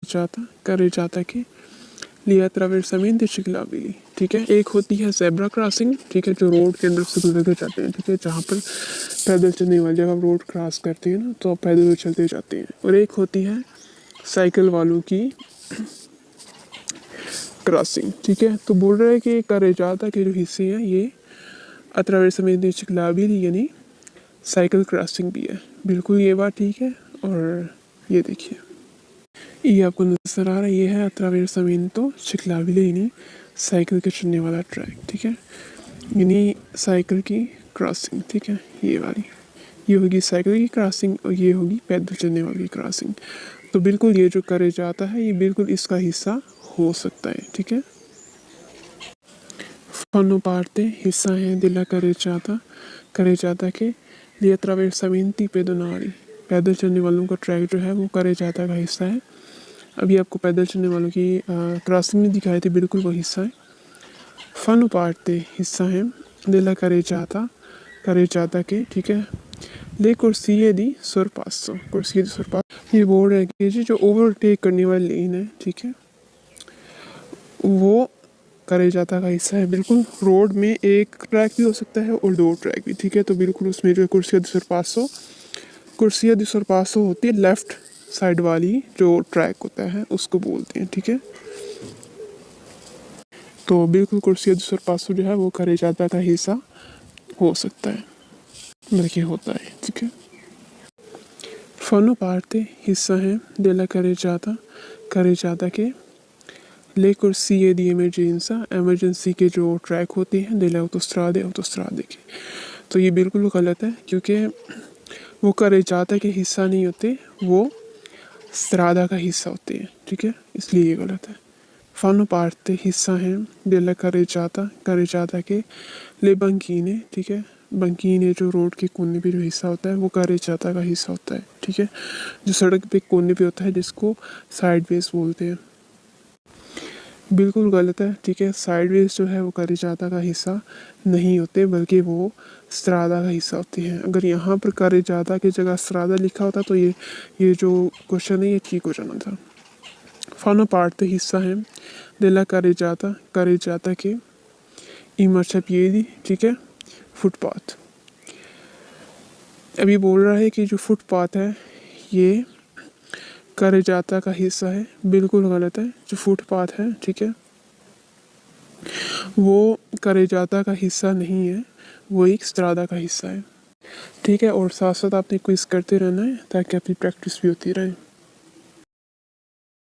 करे जाता के लिए attraversamenti ciclabili, ठीक है। एक होती है जेब्रा क्रॉसिंग, ठीक है, जो रोड के अंदर से गुजर कर जाते हैं, ठीक है, जहाँ पर पैदल चलने वाले जब आप रोड क्रॉस करते हैं ना तो आप पैदल चलते जाते हैं। और एक होती है साइकिल वालों की क्रॉसिंग, ठीक है। तो बोल रहे हैं कि करे जाता के जो हिस्से हैं ये attraversamenti ciclabili यानी साइकिल क्रॉसिंग भी है। बिल्कुल ये बात ठीक है। और ये देखिए, ये आपको नजर आ रहा है, ये है attraversamento ciclabile यानी साइकिल के चलने वाला ट्रैक, ठीक है, यानी साइकिल की क्रॉसिंग, ठीक है। ये वाली ये होगी साइकिल की क्रॉसिंग और ये होगी पैदल चलने वाली क्रॉसिंग। तो बिल्कुल ये जो करे जाता है ये बिल्कुल इसका हिस्सा हो सकता है, ठीक है। फनो पार्टे हिस्सा है दिला करे जाता के लिए attraversamenti pedonali, पैदल चलने वालों का ट्रैक जो है वो करे जाता का हिस्सा है। अभी आपको पैदल चलने वालों की क्रॉसिंग नहीं दिखाई थी, बिल्कुल वो हिस्सा है। फन पार्टे हिस्सा है दिला करे जाता के, ठीक है। ले कुर्सी दी सरपासो, कुर्सी दी सरपास ये बोल रहे हैं कि जी जो ओवरटेक करने वाली लेन है, ठीक है, वो करे जाता का हिस्सा है। बिल्कुल रोड में एक ट्रैक भी हो सकता है और दो ट्रैक भी, ठीक है। तो बिल्कुल उसमें जो है कुर्सिया दी सरपासो होती है लेफ्ट साइड वाली जो ट्रैक होता है उसको बोलते हैं, ठीक है। तो बिल्कुल कुर्सिया दी सरपासो जो है वो करे जाता का हिस्सा हो सकता है, बल्कि होता है, ठीक है। फनो पार्टे हिस्सा है देला करे जाता के ले कुर्सी दी इमरजेंसी के जो ट्रैक होती हैं देला ऑटोस्ट्रादे के। तो ये बिल्कुल गलत है क्योंकि वो करे जाता के हिस्सा नहीं होते, वो स्त्रादा का हिस्सा होते हैं, ठीक है, इसलिए ये गलत है। फानो पार्टे हिस्सा है देला करे जाता के ले बंकीने, ठीक है, बंकीने जो रोड के कोने पे जो हिस्सा होता है वो करे जाता का हिस्सा होता है, ठीक है, जो सड़क पे कोने पे होता है जिसको साइडवेज बोलते हैं। बिल्कुल गलत है, ठीक है। साइडवेज जो है वो करे जाता का हिस्सा नहीं होते बल्कि वो स्त्रादा का हिस्सा होती है। अगर यहाँ पर करे जाता की जगह स्त्रादा लिखा होता तो ये जो क्वेश्चन है ये ठीक हो जाना था। फानो पार्ट हिस्सा है देला करे जाता के इमर्शपिएदी, ठीक है, फुटपाथ। अभी बोल रहा है कि जो फुटपाथ है ये करे जाता का हिस्सा है, बिल्कुल गलत है। जो फुटपाथ है, ठीक है, वो करे जाता का हिस्सा नहीं है, वो एक स्त्रादा का हिस्सा है, ठीक है। और साथ साथ आपने क्विज करते रहना है ताकि आपकी प्रैक्टिस भी होती रहे।